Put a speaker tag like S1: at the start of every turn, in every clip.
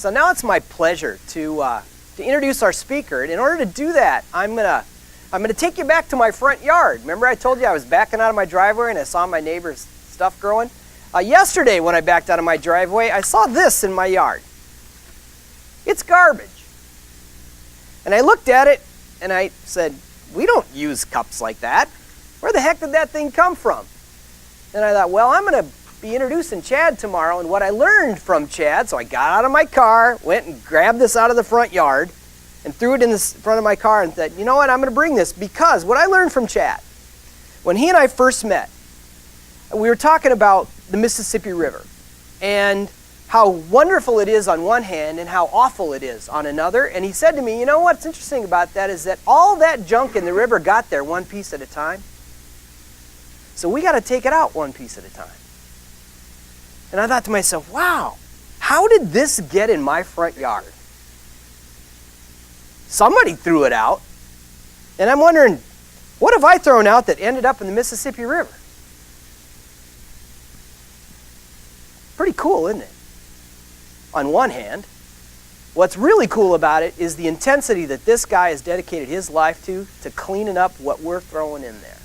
S1: So now it's my pleasure to introduce our speaker. And in order to do that, I'm gonna take you back to my front yard. Remember I told you I was backing out of my driveway and I saw my neighbor's stuff growing? Yesterday when I backed out of my driveway, I saw this in my yard. It's garbage. And I looked at it and I said, we don't use cups like that. Where the heck did that thing come from? And I thought, well, I'm going to be introducing Chad tomorrow, and what I learned from Chad, so I got out of my car, went and grabbed this out of the front yard, and threw it in the front of my car and said, you know what, I'm going to bring this, because what I learned from Chad, when he and I first met, we were talking about the Mississippi River, and how wonderful it is on one hand and how awful it is on another. And he said to me, you know what's interesting about that is that all that junk in the river got there one piece at a time. So we got to take it out one piece at a time. And I thought to myself, wow, how did this get in my front yard? Somebody threw it out. And I'm wondering, what have I thrown out that ended up in the Mississippi River? Pretty cool, isn't it? On one hand, what's really cool about it is the intensity that this guy has dedicated his life to cleaning up what we're throwing in there.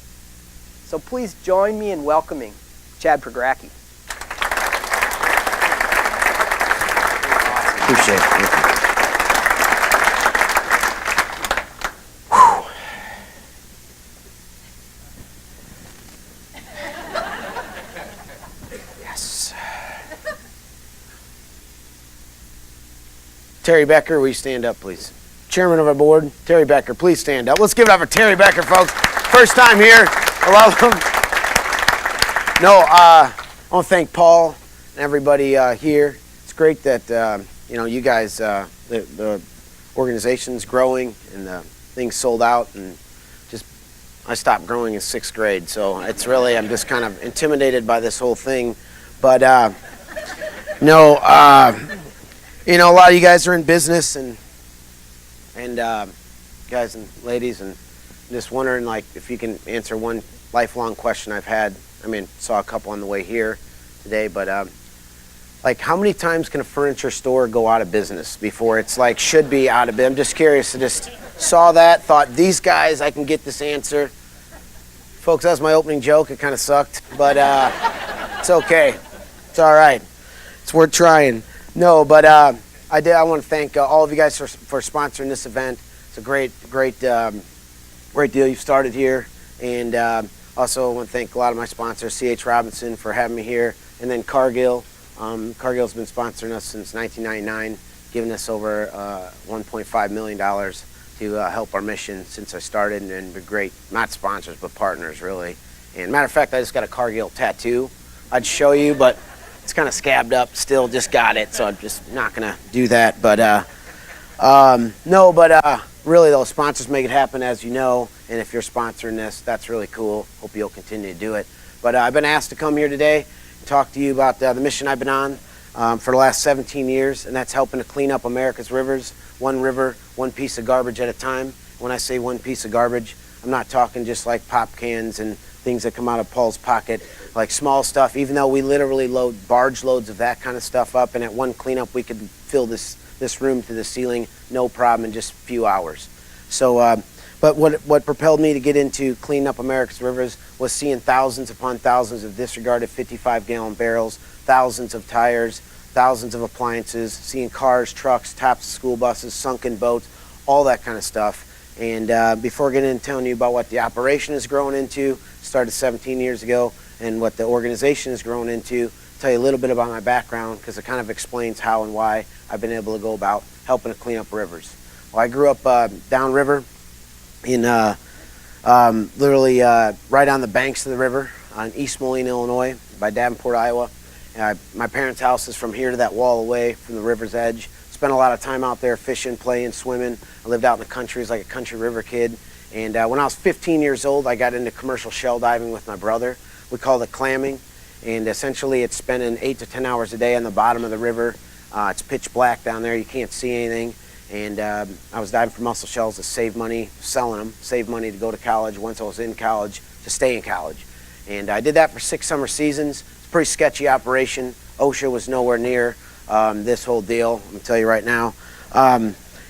S1: So please join me in welcoming Chad Pregracke.
S2: Appreciate it. Yes. Terry Becker, will you stand up, please? Chairman of our board, Terry Becker, please stand up. Let's give it up for Terry Becker, folks. First time here. Welcome. No, I want to thank Paul and everybody here. It's great that you guys, the organization's growing and the thing's sold out, and I stopped growing in 6th grade, so it's really, I'm just kind of intimidated by this whole thing. But a lot of you guys are in business, and guys and ladies, and I'm just wondering, like, if you can answer one lifelong question I've had. I mean, saw a couple on the way here today, but like, how many times can a furniture store go out of business before it's like should be out of business? I'm just curious. I just saw that, thought, these guys, I can get this answer. Folks, that was my opening joke. It kind of sucked, but it's okay. It's all right. It's worth trying. No, but I want to thank all of you guys for sponsoring this event. It's a great deal you've started here, and also I want to thank a lot of my sponsors, C.H. Robinson, for having me here, and then Cargill. Cargill's been sponsoring us since 1999, giving us over $1.5 million to help our mission since I started, and been great, not sponsors, but partners, really. And matter of fact, I just got a Cargill tattoo. I'd show you, but it's kind of scabbed up, still just got it, so I'm just not going to do that. But really, those sponsors make it happen, as you know, and if you're sponsoring this, that's really cool. Hope you'll continue to do it. But I've been asked to come here today and talk to you about the mission I've been on for the last 17 years, and that's helping to clean up America's rivers, one river, one piece of garbage at a time. When I say one piece of garbage, I'm not talking just like pop cans and things that come out of Paul's pocket, like small stuff, even though we literally load barge loads of that kind of stuff up, and at one cleanup we could fill this room to the ceiling, no problem, in just a few hours. So, but what propelled me to get into cleaning up America's rivers was seeing thousands upon thousands of disregarded 55-gallon barrels, thousands of tires, thousands of appliances, seeing cars, trucks, tops of school buses, sunken boats, all that kind of stuff. And before getting into telling you about what the operation has grown into, started 17 years ago, and what the organization has grown into, tell you a little bit about my background, because it kind of explains how and why I've been able to go about helping to clean up rivers. Well, I grew up downriver in literally right on the banks of the river on East Moline, Illinois, by Davenport, Iowa. My parents' house is from here to that wall away from the river's edge. Spent a lot of time out there fishing, playing, swimming. I lived out in the country as like a country river kid. And when I was 15 years old, I got into commercial shell diving with my brother. We called it clamming. And essentially it's spending 8 to 10 hours a day on the bottom of the river. It's pitch black down there. You can't see anything. And I was diving for mussel shells to save money, selling them, save money to go to college once I was in college, to stay in college. And I did that for 6 summer seasons. It's a pretty sketchy operation. OSHA was nowhere near. this whole deal. I'm gonna tell you right now.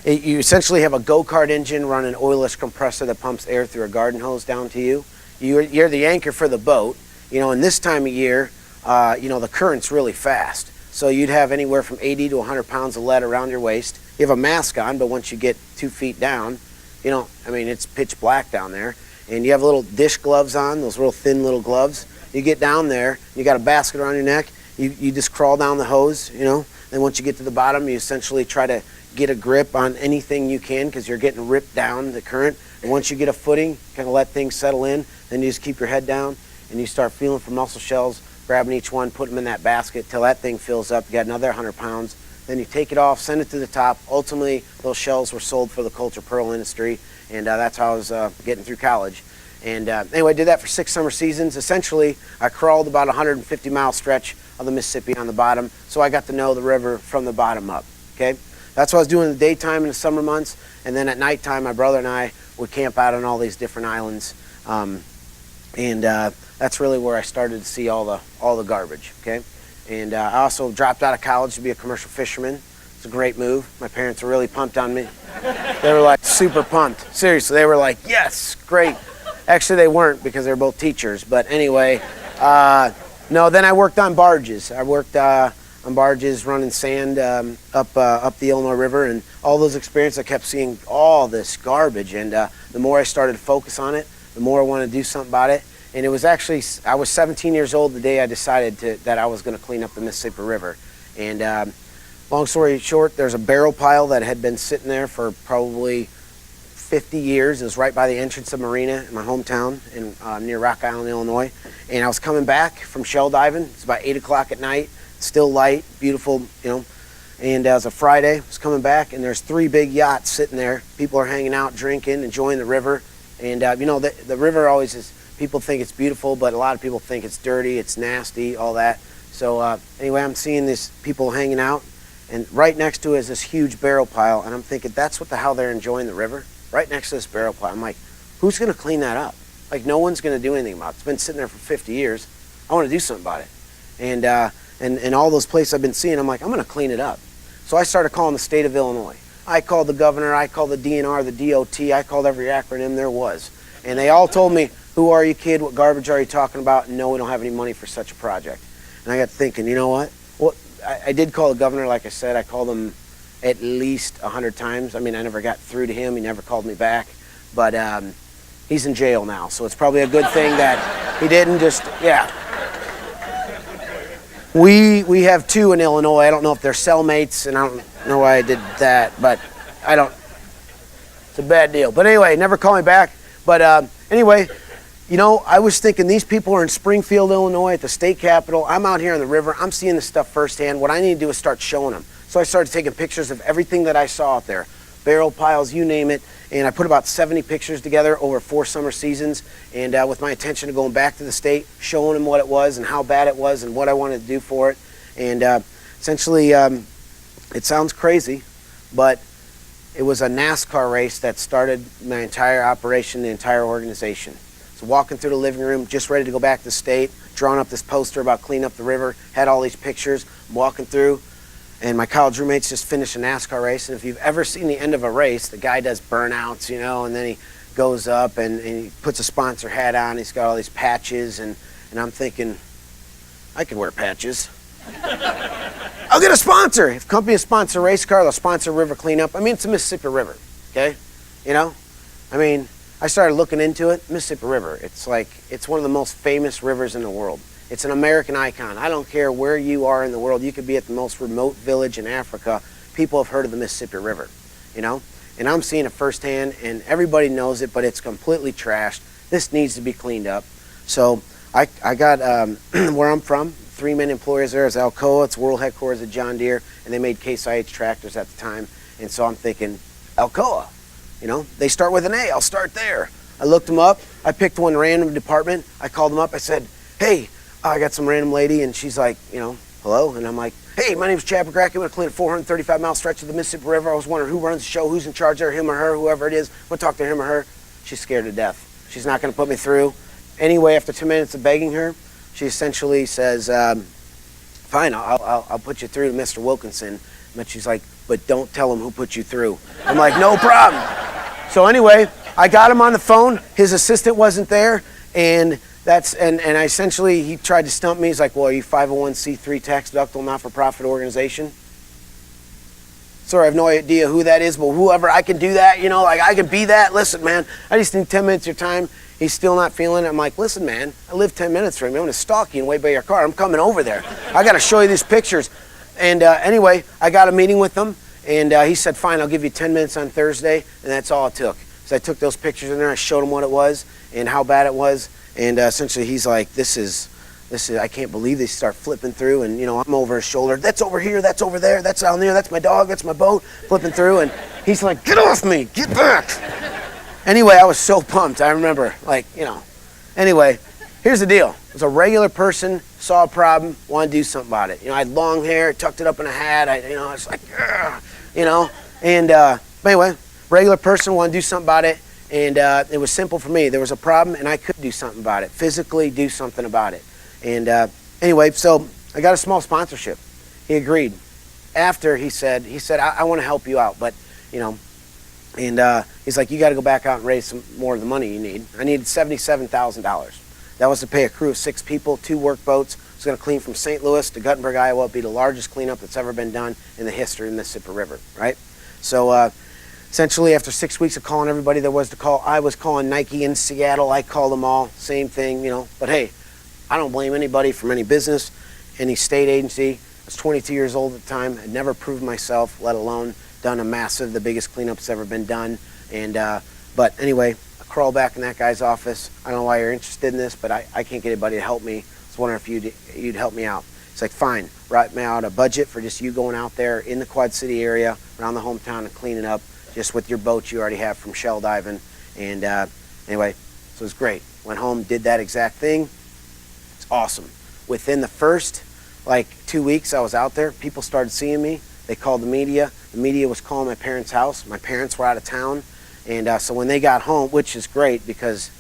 S2: You essentially have a go-kart engine running an oilless compressor that pumps air through a garden hose down to you. You're the anchor for the boat. In this time of year, the current's really fast. So you'd have anywhere from 80 to 100 pounds of lead around your waist. You have a mask on, but once you get 2 feet down, it's pitch black down there. And you have little dish gloves on, those little thin little gloves. You get down there, you got a basket around your neck, you just crawl down the hose, and once you get to the bottom, you essentially try to get a grip on anything you can because you're getting ripped down the current. And once you get a footing, kind of let things settle in, then you just keep your head down and you start feeling for mussel shells, grabbing each one, putting them in that basket till that thing fills up. You got another 100 pounds. Then you take it off, send it to the top. Ultimately, those shells were sold for the culture pearl industry, and that's how I was getting through college. And anyway, I did that for 6 summer seasons. Essentially, I crawled about a 150-mile stretch of the Mississippi on the bottom, so I got to know the river from the bottom up, okay? That's what I was doing in the daytime in the summer months, and then at nighttime, my brother and I would camp out on all these different islands, and that's really where I started to see all the garbage, okay? And I also dropped out of college to be a commercial fisherman. It's a great move. My parents were really pumped on me. They were like super pumped. Seriously, they were like, yes, great. Actually, they weren't because they were both teachers. But anyway, no, then I worked on barges. I worked on barges running sand up the Illinois River, and all those experiences, I kept seeing all this garbage. And the more I started to focus on it, the more I wanted to do something about it. And it was actually, I was 17 years old the day I decided that I was going to clean up the Mississippi River. And long story short, there's a barrel pile that had been sitting there for probably 50 years. It was right by the entrance of Marina in my hometown near Rock Island, Illinois. And I was coming back from shell diving. It's about 8 o'clock at night, still light, beautiful, And it was a Friday. I was coming back, and there's 3 big yachts sitting there. People are hanging out, drinking, enjoying the river. And, the river always is, people think it's beautiful, but a lot of people think it's dirty, it's nasty, all that. So anyway, I'm seeing these people hanging out, and right next to it is this huge barrel pile, and I'm thinking, that's what the hell they're enjoying the river? Right next to this barrel pile. I'm like, who's going to clean that up? Like, no one's going to do anything about it. It's been sitting there for 50 years. I want to do something about it. And all those places I've been seeing, I'm like, I'm going to clean it up. So I started calling the state of Illinois. I called the governor, I called the DNR, the DOT, I called every acronym there was. And they all told me, who are you, kid? What garbage are you talking about? No, we don't have any money for such a project. And I got thinking, you know what? Well, I did call the governor, like I said. I called him at least 100 times. I mean, I never got through to him. He never called me back. But he's in jail now, so it's probably a good thing that he didn't just, yeah. We have 2 in Illinois. I don't know if they're cellmates, and I don't know why I did that, but it's a bad deal. But anyway, never call me back. But anyway, I was thinking these people are in Springfield, Illinois at the state capitol. I'm out here on the river. I'm seeing this stuff firsthand. What I need to do is start showing them. So I started taking pictures of everything that I saw out there. Barrel piles, you name it. And I put about 70 pictures together over 4 summer seasons. And with my intention of going back to the state, showing them what it was and how bad it was and what I wanted to do for it. And essentially, it sounds crazy, but it was a NASCAR race that started my entire operation, the entire organization. So walking through the living room, just ready to go back to the state, drawing up this poster about cleaning up the river, had all these pictures, walking through, and my college roommates just finished a NASCAR race. And if you've ever seen the end of a race, the guy does burnouts, and then he goes up and he puts a sponsor hat on, he's got all these patches, and I'm thinking, I could wear patches. I'll get a sponsor. If companies sponsor a race car, they'll sponsor river cleanup. I mean, it's the Mississippi River, okay? I started looking into it. Mississippi River, it's one of the most famous rivers in the world. It's an American icon. I don't care where you are in the world. You could be at the most remote village in Africa. People have heard of the Mississippi River, And I'm seeing it firsthand, and everybody knows it, but it's completely trashed. This needs to be cleaned up. So I got, where I'm from, 3 main employers there is Alcoa. It's world headquarters of John Deere, and they made Case IH tractors at the time. And so I'm thinking, Alcoa, they start with an A. I'll start there. I looked them up. I picked one random department. I called them up. I said, hey, I got some random lady, and she's like, hello. And I'm like, hey, my name's Pregracke. I'm going to clean a 435-mile stretch of the Mississippi River. I was wondering who runs the show, who's in charge there, him or her, whoever it is. I'm going to talk to him or her. She's scared to death. She's not going to put me through. Anyway, after 2 minutes of begging her, she essentially says, fine, I'll put you through to Mr. Wilkinson. But she's like, but don't tell him who put you through. I'm like, no problem. So anyway, I got him on the phone. His assistant wasn't there, and I essentially, he tried to stump me. He's like, well, are you 501c3 tax deductible not-for-profit organization? Sorry, I have no idea who that is, but whoever, I can do that, you know, like I can be that. Listen, man, I just need 10 minutes of your time. He's still not feeling it. I'm like, listen, man, I live 10 minutes from you. I'm going to stalk you and wait by your car. I'm coming over there. I got to show you these pictures. And anyway, I got a meeting with him, and he said, fine, I'll give you 10 minutes on Thursday, and that's all it took. So I took those pictures in there. I showed him what it was and how bad it was. And essentially, he's like, this is, I can't believe they start flipping through. And, you know, I'm over his shoulder. That's over here. That's over there. That's down there. That's my dog. That's my boat. Flipping through. And he's like, get off me. Get back. Anyway, I was so pumped. I remember, like, you know. Anyway, here's the deal. It was a regular person, saw a problem, wanted to do something about it. You know, I had long hair, tucked it up in a hat. I was like, ugh, you know. And but anyway, regular person wanted to do something about it. And it was simple for me. There was a problem, and I could do something about it, physically do something about it. And anyway, so I got a small sponsorship. He agreed. After he said, I want to help you out, but, you know, and he's like, you got to go back out and raise some more of the money you need. I needed $77,000. That was to pay a crew of 6 people, 2 work boats. I was going to clean from St. Louis to Guttenberg, Iowa. It'd be the largest cleanup that's ever been done in the history of the Mississippi River, right? So essentially, after 6 weeks of calling everybody there was to call, I was calling Nike in Seattle. I called them all, same thing, you know. But hey, I don't blame anybody from any business, any state agency. I was 22 years old at the time. I'd never proved myself, let alone done the biggest cleanup that's ever been done. And but anyway, I crawled back in that guy's office. I don't know why you're interested in this, but I can't get anybody to help me. I was wondering if you'd help me out. It's like, fine, write me out a budget for just you going out there in the Quad City area, around the hometown, and cleaning up just with your boat you already have from shell diving. And anyway, so it was great. Went home, did that exact thing. It's awesome. Within the first, 2 weeks I was out there, people started seeing me. They called the media. The media was calling my parents' house. My parents were out of town. And so when they got home, which is great because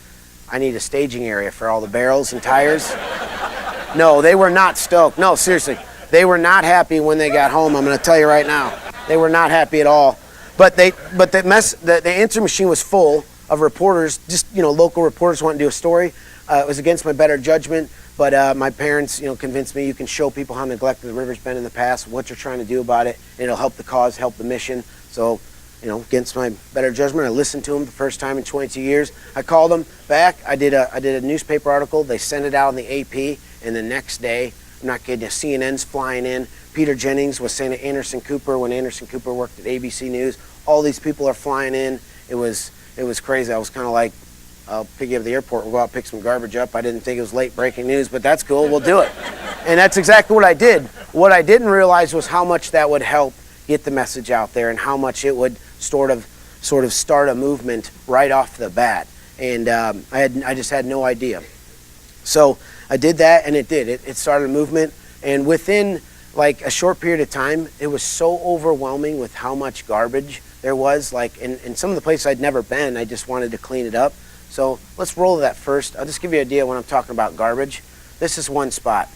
S2: I need a staging area for all the barrels and tires. No, they were not stoked. No, seriously. They were not happy when they got home. I'm going to tell you right now. They were not happy at all. But the answer machine was full of reporters, just, you know, local reporters wanting to do a story. It was against my better judgment, but my parents, you know, convinced me you can show people how neglected the river's been in the past, what you're trying to do about it, and it'll help the cause, help the mission. So, you know, against my better judgment, I listened to them the first time in 22 years. I called them back. I did a newspaper article. They sent it out in the AP, and the next day, I'm not kidding you, CNN's flying in. Peter Jennings was saying to Anderson Cooper when Anderson Cooper worked at ABC News. All these people are flying in. It was crazy. I was kind of like, I'll pick you up at the airport. We'll go out and pick some garbage up. I didn't think it was late breaking news, but that's cool. We'll do it. And that's exactly what I did. What I didn't realize was how much that would help get the message out there and how much it would sort of start a movement right off the bat. And I just had no idea. So I did that, and it did. It started a movement. And within a short period of time, it was so overwhelming with how much garbage there was. In some of the places I'd never been, I just wanted to clean it up. So let's roll that first. I'll just give you an idea when I'm talking about garbage. This is one spot.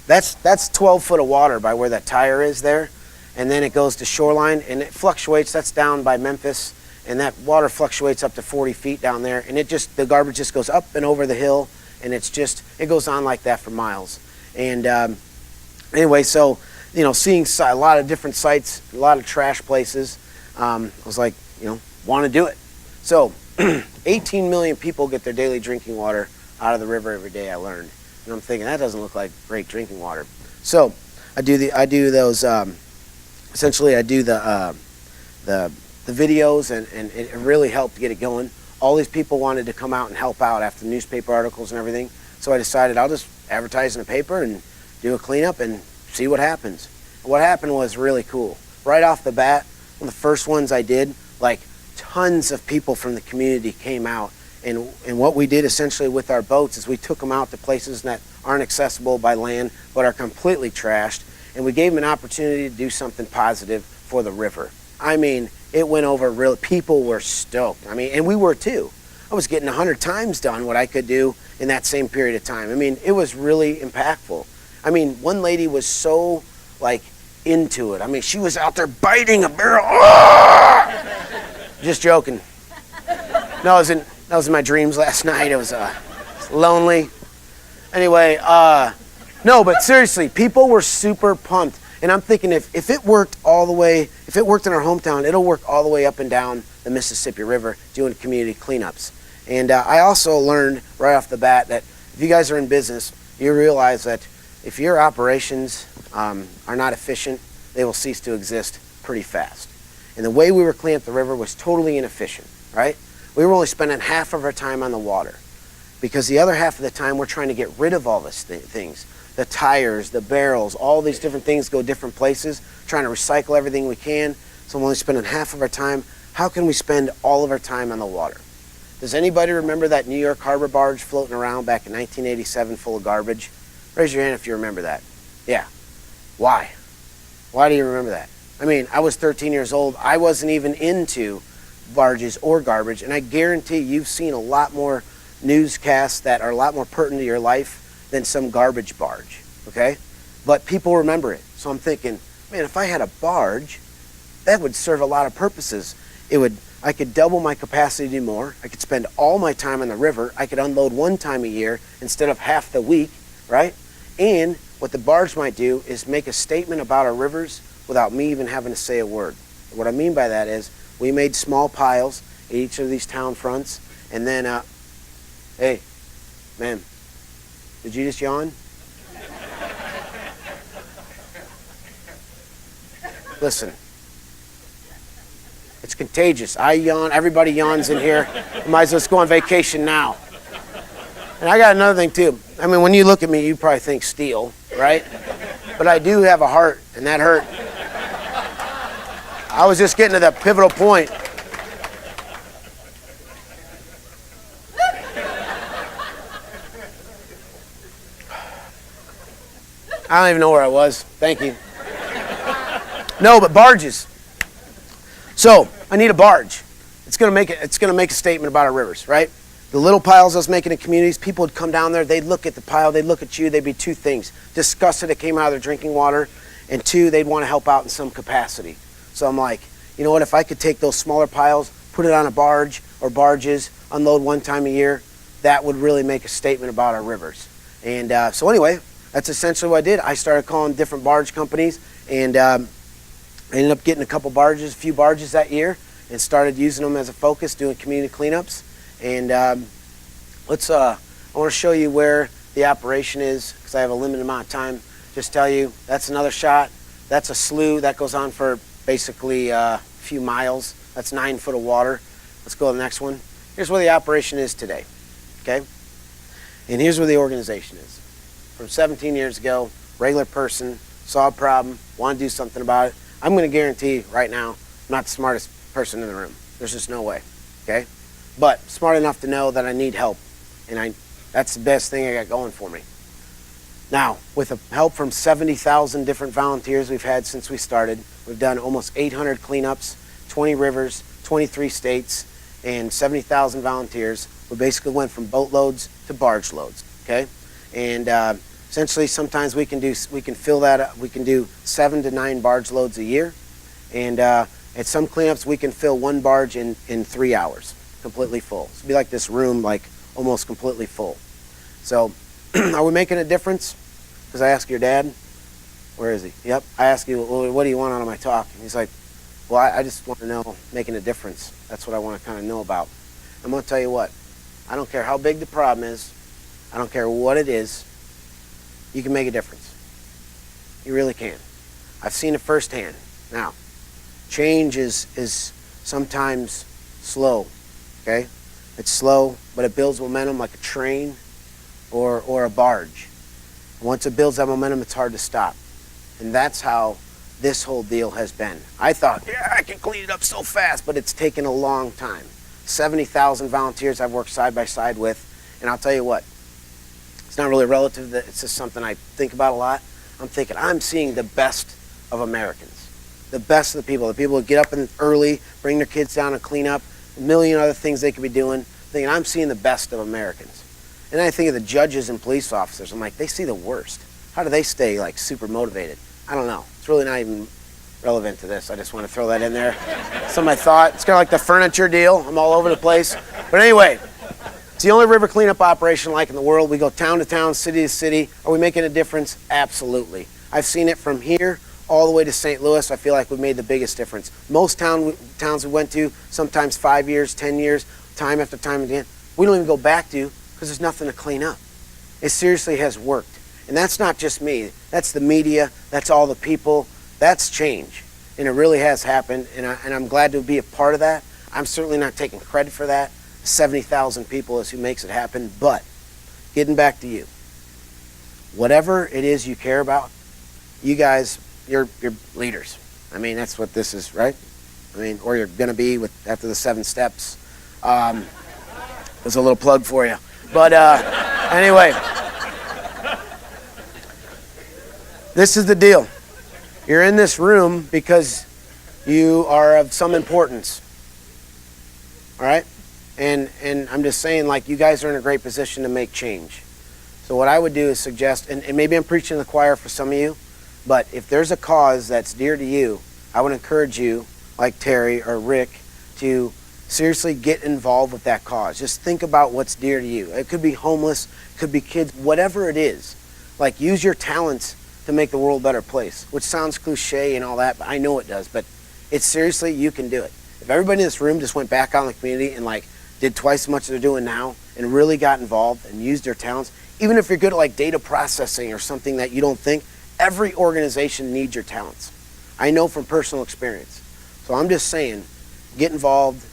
S2: That's 12 foot of water by where that tire is there. And then it goes to shoreline, and it fluctuates. That's down by Memphis. And that water fluctuates up to 40 feet down there. And the garbage just goes up and over the hill. And it goes on like that for miles. And anyway, so, you know, seeing a lot of different sites, a lot of trash places, I was like, you know, want to do it. So 18 million people get their daily drinking water out of the river every day, I learned. And I'm thinking, that doesn't look like great drinking water. So I do those, essentially I do the videos, and it really helped to get it going. All these people wanted to come out and help out after the newspaper articles and everything. So I decided I'll just advertise in the paper and do a cleanup and see what happens. And what happened was really cool. Right off the bat, one of the first ones I did, tons of people from the community came out. And what we did essentially with our boats is we took them out to places that aren't accessible by land but are completely trashed. And we gave them an opportunity to do something positive for the river. I mean, it went over real. People were stoked. I mean, and we were too. I was getting 100 times done what I could do in that same period of time. I mean, it was really impactful. I mean, one lady was so like into it. I mean, she was out there biting a barrel. Just joking. No, that was in my dreams last night. It was lonely. Anyway, no, but seriously, people were super pumped. And I'm thinking if it worked all the way, if it worked in our hometown, it'll work all the way up and down the Mississippi River doing community cleanups. And I also learned right off the bat that if you guys are in business, you realize that if your operations are not efficient, they will cease to exist pretty fast. And the way we were cleaning up the river was totally inefficient, right? We were only spending half of our time on the water because the other half of the time we're trying to get rid of all these things. The tires, the barrels, all these different things go different places, trying to recycle everything we can. So we're only spending half of our time. How can we spend all of our time on the water? Does anybody remember that New York Harbor barge floating around back in 1987 full of garbage? Raise your hand if you remember that. Yeah. Why? Why do you remember that? I mean, I was 13 years old. I wasn't even into barges or garbage, and I guarantee you've seen a lot more newscasts that are a lot more pertinent to your life than some garbage barge, okay? But people remember it. So I'm thinking, man, if I had a barge, that would serve a lot of purposes. I could double my capacity to do more. I could spend all my time on the river. I could unload one time a year instead of half the week, right? And what the barge might do is make a statement about our rivers without me even having to say a word. What I mean by that is we made small piles at each of these town fronts, and then, hey, man, did you just yawn? Listen. It's contagious. I yawn. Everybody yawns in here. You might as well just go on vacation now. And I got another thing, too. I mean, when you look at me, you probably think steel, right? But I do have a heart, and that hurt. I was just getting to that pivotal point. I don't even know where I was. Thank you. No, but barges. So I need a barge. It's gonna make a statement about our rivers, right? The little piles I was making in communities, people would come down there, they'd look at the pile, they'd look at you, they'd be two things. Disgusted it came out of their drinking water, and two, they'd want to help out in some capacity. So I'm like, you know what, if I could take those smaller piles, put it on a barge or barges, unload one time a year, that would really make a statement about our rivers. And so anyway, that's essentially what I did. I started calling different barge companies, and I ended up getting a few barges that year, and started using them as a focus, doing community cleanups. And I want to show you where the operation is, because I have a limited amount of time. Just tell you, that's another shot. That's a slough that goes on for basically a few miles. That's 9 foot of water. Let's go to the next one. Here's where the operation is today, okay? And here's where the organization is. From 17 years ago, regular person, saw a problem, want to do something about it. I'm going to guarantee right now, I'm not the smartest person in the room. There's just no way, okay? But smart enough to know that I need help, and that's the best thing I got going for me. Now, with the help from 70,000 different volunteers we've had since we started, we've done almost 800 cleanups, 20 rivers, 23 states, and 70,000 volunteers. We basically went from boat loads to barge loads, okay? And essentially, sometimes we can fill that up. We can do 7 to 9 barge loads a year, and at some cleanups we can fill one barge in 3 hours, completely full. So it'd be like this room, like almost completely full. So, are we making a difference? Because I asked your dad, where is he? Yep. I asked you, well, what do you want out of my talk? And he's like, well, I just want to know making a difference. That's what I want to kind of know about. I'm going to tell you what. I don't care how big the problem is. I don't care what it is. You can make a difference. You really can. I've seen it firsthand. Now, change is sometimes slow, okay? It's slow, but it builds momentum like a train or a barge. Once it builds that momentum, it's hard to stop. And that's how this whole deal has been. I thought, yeah, I can clean it up so fast, but it's taken a long time. 70,000 volunteers I've worked side by side with, and I'll tell you what, it's not really relative, it's just something I think about a lot. I'm thinking, I'm seeing the best of Americans, the best of the people who get up early, bring their kids down and clean up, a million other things they could be doing, thinking I'm seeing the best of Americans. And I think of the judges and police officers, I'm like, they see the worst. how do they stay like super motivated? I don't know. It's really not even relevant to this. I just want to throw that in there. Some of my thought. It's kind of like the furniture deal. I'm all over the place. But anyway, it's the only river cleanup operation like in the world. We go town to town, city to city. Are we making a difference? Absolutely. I've seen it from here all the way to St. Louis. I feel like we've made the biggest difference. Most towns we went to, sometimes 5 years, 10 years, time after time again, we don't even go back to because there's nothing to clean up. It seriously has worked. And that's not just me. That's the media. That's all the people. That's change. And it really has happened. And I'm glad to be a part of that. I'm certainly not taking credit for that. 70,000 people is who makes it happen. But getting back to you, whatever it is you care about, you guys, you're leaders. I mean, that's what this is, right? I mean, or you're going to be with after the 7 steps. There's a little plug for you. But anyway, this is the deal. You're in this room because you are of some importance. All right? And I'm just saying, like, you guys are in a great position to make change. So what I would do is suggest, and maybe I'm preaching to the choir for some of you, but if there's a cause that's dear to you, I would encourage you, like Terry or Rick, to seriously get involved with that cause. Just think about what's dear to you. It could be homeless, it could be kids, whatever it is. Like, use your talents to make the world a better place, which sounds cliche and all that, but I know it does. But it's seriously, you can do it. If everybody in this room just went back out in the community and like did twice as much as they're doing now and really got involved and used their talents, even if you're good at like data processing or something that you don't think, every organization needs your talents. I know from personal experience. So I'm just saying, get involved,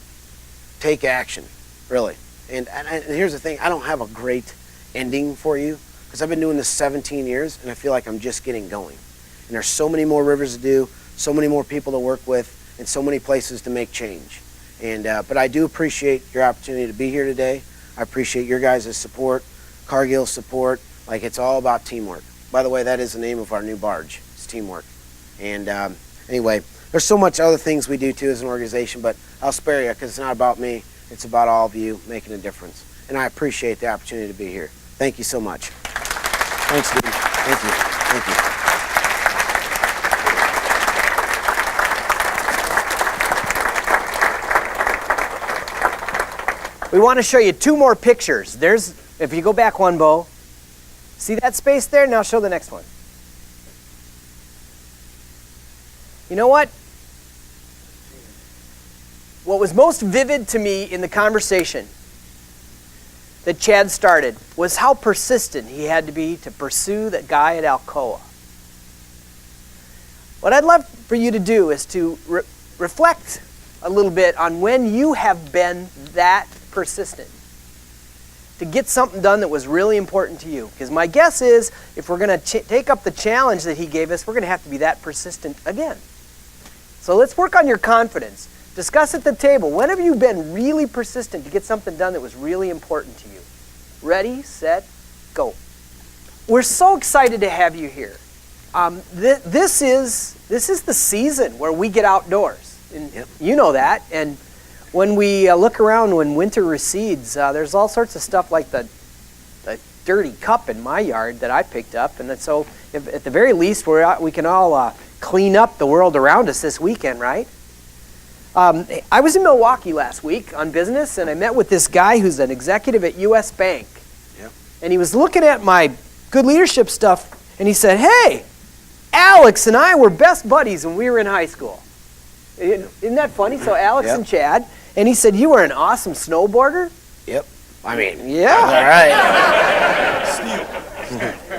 S2: take action, really. And here's the thing, I don't have a great ending for you because I've been doing this 17 years and I feel like I'm just getting going. And there's so many more rivers to do, so many more people to work with, and so many places to make change. And but I do appreciate your opportunity to be here today. I appreciate your guys' support, Cargill's support. Like, it's all about teamwork. By the way, that is the name of our new barge. It's teamwork. And anyway, there's so much other things we do too as an organization, but I'll spare you because it's not about me. It's about all of you making a difference. And I appreciate the opportunity to be here. Thank you so much. Thanks, dude. Thank you. Thank you.
S1: We want to show you 2 more pictures. There's, if you go back one, Bo, see that space there? Now show the next one. You know what? What was most vivid to me in the conversation that Chad started was how persistent he had to be to pursue that guy at Alcoa. What I'd love for you to do is to reflect a little bit on when you have been that persistent to get something done that was really important to you. Because my guess is, if we're going to take up the challenge that he gave us, we're going to have to be that persistent again. So let's work on your confidence. Discuss at the table. When have you been really persistent to get something done that was really important to you? Ready, set, go. We're so excited to have you here. This is the season where we get outdoors. And
S2: Yep.
S1: You know that. And when we look around when winter recedes, there's all sorts of stuff like the dirty cup in my yard that I picked up. And so if, at the very least, we can all clean up the world around us this weekend, right? I was in Milwaukee last week on business, and I met with this guy who's an executive at U.S. Bank.
S2: Yep.
S1: And he was looking at my good leadership stuff, and he said, "Hey, Alex and I were best buddies when we were in high school." Isn't that funny? So Alex
S2: Yep.
S1: and Chad, and he said, "You were an awesome snowboarder?"
S2: Yep. I mean,
S1: Yeah.
S2: all right.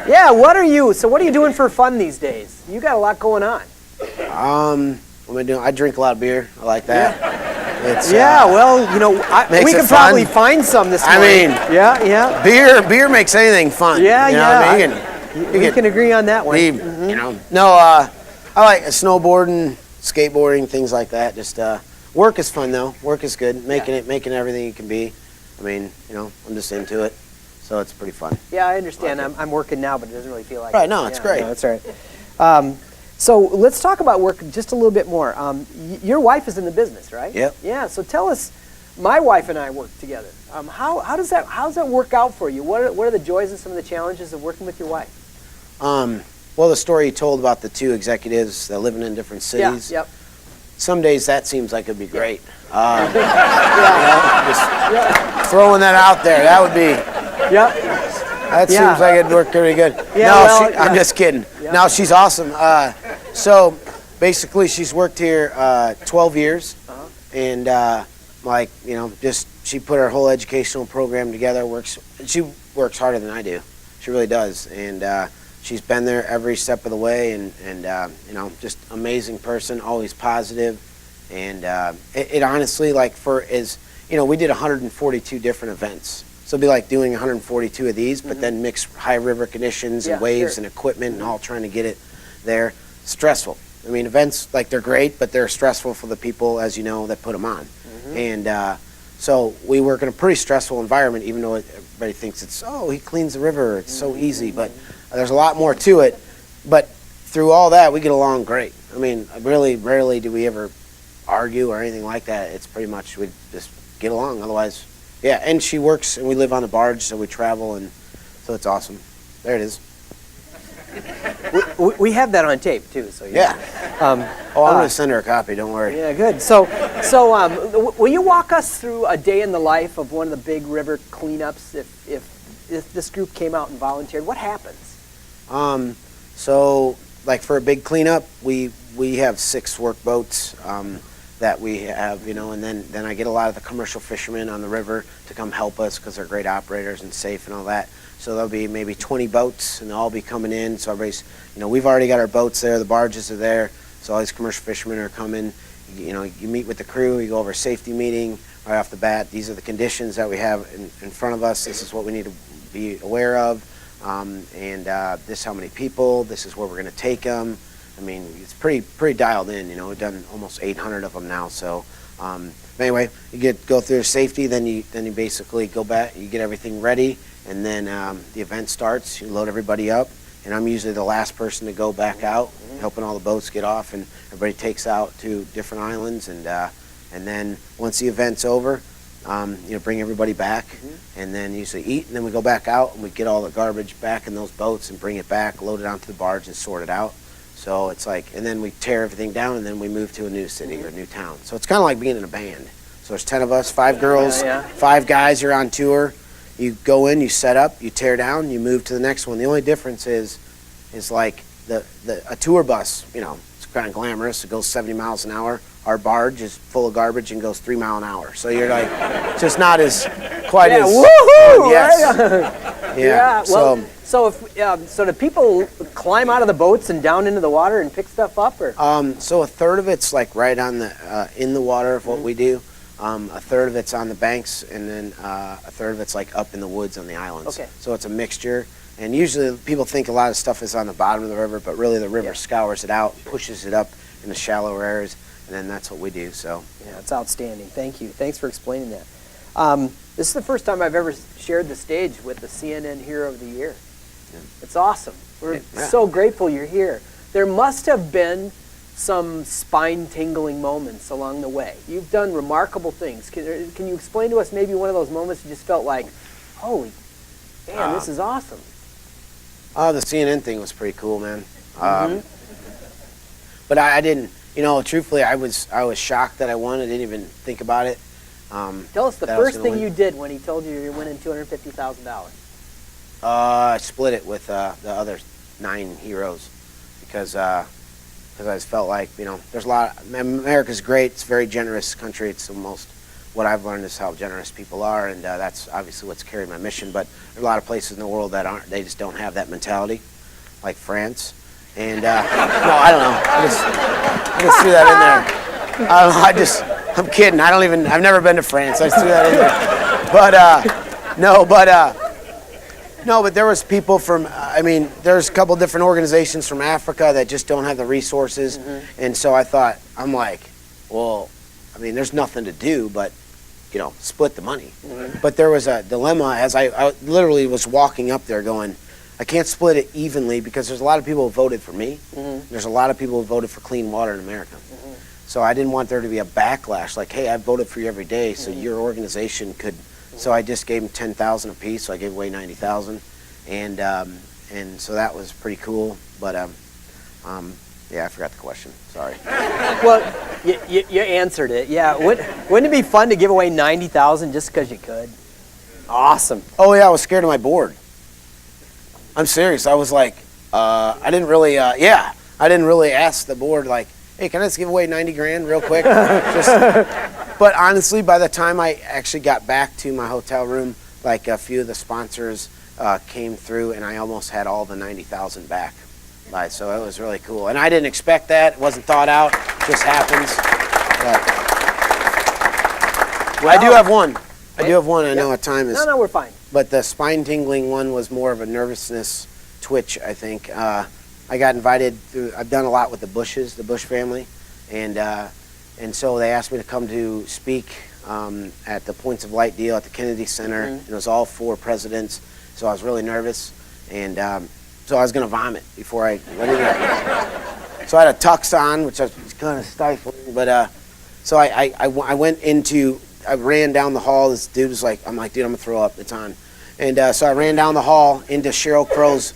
S1: Yeah, what are you doing for fun these days? You got a lot going on.
S2: What am I doing? I drink a lot of beer. I like that. It's,
S1: Yeah, well, you know,
S2: makes
S1: we
S2: it
S1: could
S2: fun.
S1: probably find some this
S2: I
S1: morning.
S2: mean,
S1: yeah.
S2: beer makes anything fun.
S1: Yeah,
S2: you know
S1: yeah.
S2: What I mean?
S1: We can agree on that one.
S2: You know, no, I like snowboarding, skateboarding, things like that. Just work is fun though. Work is good. Making everything you can be. I mean, you know, I'm just into it, so it's pretty fun.
S1: Yeah, I understand. I'm working now, but it doesn't really feel like
S2: Right,
S1: it.
S2: no, it's great.
S1: No, that's all right. So let's talk about work just a little bit more. Your wife is in the business, right?
S2: Yep.
S1: Yeah. So tell us, my wife and I work together. How does that work out for you? What are the joys and some of the challenges of working with your wife?
S2: Well, the story you told about the two executives that living in different cities.
S1: Yeah, yep.
S2: Some days that seems like it'd be great. Just throwing that out there. That would be.
S1: Yep.
S2: That seems like it'd work pretty good.
S1: Yeah,
S2: no,
S1: well,
S2: I'm just kidding. Yeah. No, she's awesome. So basically, she's worked here 12 years, and she put her whole educational program together. She works harder than I do. She really does, and she's been there every step of the way, and just amazing person, always positive, and it honestly, like we did 142 different events. So it'd be like doing 142 of these, but then mix high river conditions and waves and equipment and all trying to get it there. Stressful. I mean, events, like, they're great, but they're stressful for the people, as you know, that put them on. And so we work in a pretty stressful environment, even though everybody thinks he cleans the river, it's so easy, but there's a lot more to it. But through all that, we get along great. I mean, really, rarely do we ever argue or anything like that. It's pretty much we just get along. Otherwise, yeah. And she works, and we live on the barge, so we travel, and so it's awesome. There it is.
S1: We have that on tape too. So
S2: yeah. I'm gonna send her a copy. Don't worry.
S1: Yeah, good. So, will you walk us through a day in the life of one of the big river cleanups? If this group came out and volunteered, what happens?
S2: So, like, for a big cleanup, we have 6 work boats that we have, and then I get a lot of the commercial fishermen on the river to come help us because they're great operators and safe and all that. So there'll be maybe 20 boats, and they'll all be coming in. So everybody's, we've already got our boats there, the barges are there, so all these commercial fishermen are coming. You meet with the crew, you go over a safety meeting right off the bat. These are the conditions that we have in front of us. This is what we need to be aware of, and this is how many people, this is where we're going to take them. I mean, it's pretty dialed in. We've done almost 800 of them now. So anyway, you go through safety, then you basically go back, you get everything ready, and then the event starts. You load everybody up, and I'm usually the last person to go back out, helping all the boats get off, and everybody takes out to different islands, and then once the event's over, bring everybody back, and then usually eat, and then we go back out, and we get all the garbage back in those boats and bring it back, load it onto the barge, and sort it out. So it's like, and then we tear everything down, and then we move to a new city or a new town. So it's kind of like being in a band. So there's 10 of us, 5 girls, 5 guys. You're on tour. You go in, you set up, you tear down, you move to the next one. The only difference is like a tour bus. It's kind of glamorous. It goes 70 miles an hour. Our barge is full of garbage and goes 3 miles an hour. So you're like, just not quite as.
S1: Woohoo!
S2: Yes.
S1: Right? Yeah. Well, so do people climb out of the boats and down into the water and pick stuff up, or?
S2: So a third of it's like right on the in the water of what we do. A third of it's on the banks, and then a third of it's like up in the woods on the islands.
S1: Okay.
S2: So it's a mixture. And usually people think a lot of stuff is on the bottom of the river, but really the river scours it out, pushes it up in the shallower areas, and then that's what we do. So
S1: yeah, it's outstanding. Thank you. Thanks for explaining that. This is the first time I've ever shared the stage with the CNN Hero of the Year. Yeah. It's awesome. We're so grateful you're here. There must have been some spine-tingling moments along the way. You've done remarkable things. Can you explain to us maybe one of those moments you just felt like, holy, man, this is awesome?
S2: The CNN thing was pretty cool, man. But I didn't, truthfully, I was shocked that I won. I didn't even think about it.
S1: Tell us the first thing you did when he told you you're winning $250,000.
S2: I split it with the other 9 heroes because I just felt like, there's a lot. America's great. It's a very generous country. It's what I've learned is how generous people are, and that's obviously what's carried my mission. But there are a lot of places in the world that aren't. They just don't have that mentality, like France. And no, I don't know. I just threw that in there. I don't know. I'm kidding. I've never been to France. I just threw that in there. But there was people from, there's a couple different organizations from Africa that just don't have the resources. And so I'm like, well, there's nothing to do but, split the money. But there was a dilemma as I literally was walking up there going, I can't split it evenly because there's a lot of people who voted for me. There's a lot of people who voted for clean water in America. So I didn't want there to be a backlash like, hey, I voted for you every day, so your organization could. So I just gave them $10,000 apiece, so I gave away $90,000, and and so that was pretty cool. But yeah, I forgot the question. Sorry.
S1: Well, you answered it. Yeah. Wouldn't it be fun to give away 90,000 just because you could? Awesome.
S2: Oh yeah, I was scared of my board. I'm serious. I was like, I didn't really ask the board like, hey, can I just give away 90 grand real quick? But honestly, by the time I actually got back to my hotel room, like a few of the sponsors came through, and I almost had all the 90,000 back. So it was really cool, and I didn't expect that. It wasn't thought out. It just happens. But I do have one. I know what time is.
S1: No, we're fine.
S2: But the spine tingling one was more of a nervousness twitch, I think. I got invited through. I've done a lot with the Bush family, and so they asked me to come to speak at the Points of Light deal at the Kennedy Center, and it was all 4 presidents. So I was really nervous, and so I was going to vomit before I went in there. So I had a tux on, which was kind of stifling. But so I went into. I ran down the hall. This dude was like, I'm like, dude, I'm gonna throw up. It's on. And so I ran down the hall into Cheryl Crow's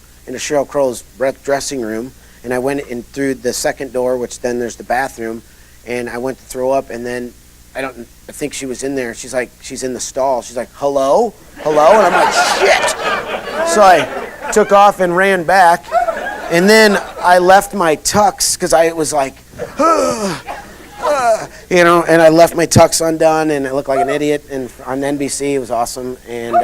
S2: dressing room, and I went in through the second door, which then there's the bathroom, and I went to throw up, and then I think she was in there. She's like, she's in the stall. She's like, hello, and I'm like, shit. So I took off and ran back, and then I left my tux because I was like, and I left my tux undone, and I looked like an idiot. And on NBC, it was awesome. And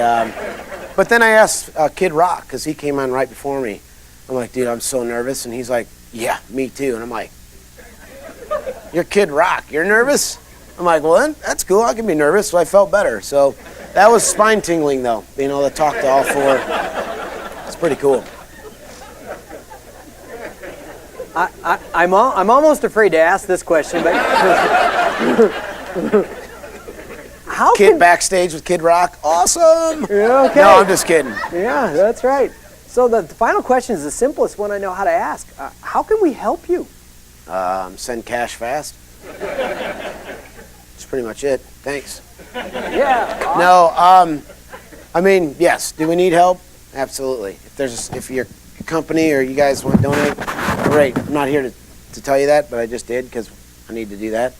S2: but then I asked Kid Rock because he came on right before me. I'm like, dude, I'm so nervous, and he's like, yeah, me too. And I'm like, you're Kid Rock, you're nervous? I'm like, well, then, that's cool. I can be nervous, so I felt better. So that was spine tingling, though. To talk to all 4. It's pretty cool.
S1: I'm almost afraid to ask this question, but
S2: backstage with Kid Rock, awesome.
S1: Yeah, okay.
S2: No, I'm just kidding.
S1: Yeah, that's right. So the final question is the simplest one I know how to ask. How can we help you?
S2: Send cash fast. That's pretty much it. Thanks.
S1: Yeah.
S2: No, I mean, yes. Do we need help? Absolutely. If your company or you guys want to donate, great. I'm not here to tell you that, but I just did because I need to do that.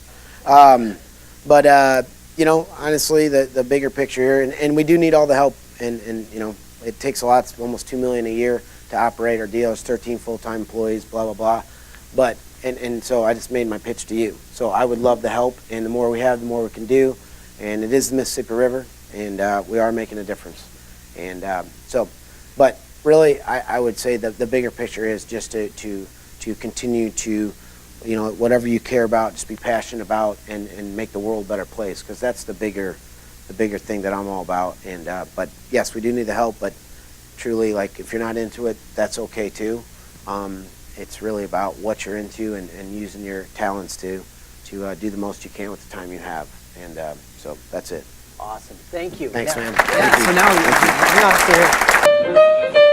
S2: But honestly, the bigger picture here, and we do need all the help, and it takes a lot. It's almost $2 million a year to operate our deal. It's 13 full-time employees, blah blah blah. But and so I just made my pitch to you. So I would love the help, and the more we have, the more we can do. And it is the Mississippi River, and we are making a difference. And but really, I would say that the bigger picture is just to continue to, whatever you care about, just be passionate about, and make the world a better place, because that's the bigger thing that I'm all about. And but yes, we do need the help, but truly, like, if you're not into it, that's okay too. It's really about what you're into and using your talents to do the most you can with the time you have. And so that's it.
S1: Awesome. Thank you.
S2: Thanks, man.
S1: Yeah.
S2: Thank you.
S1: So now, hang on, stay here.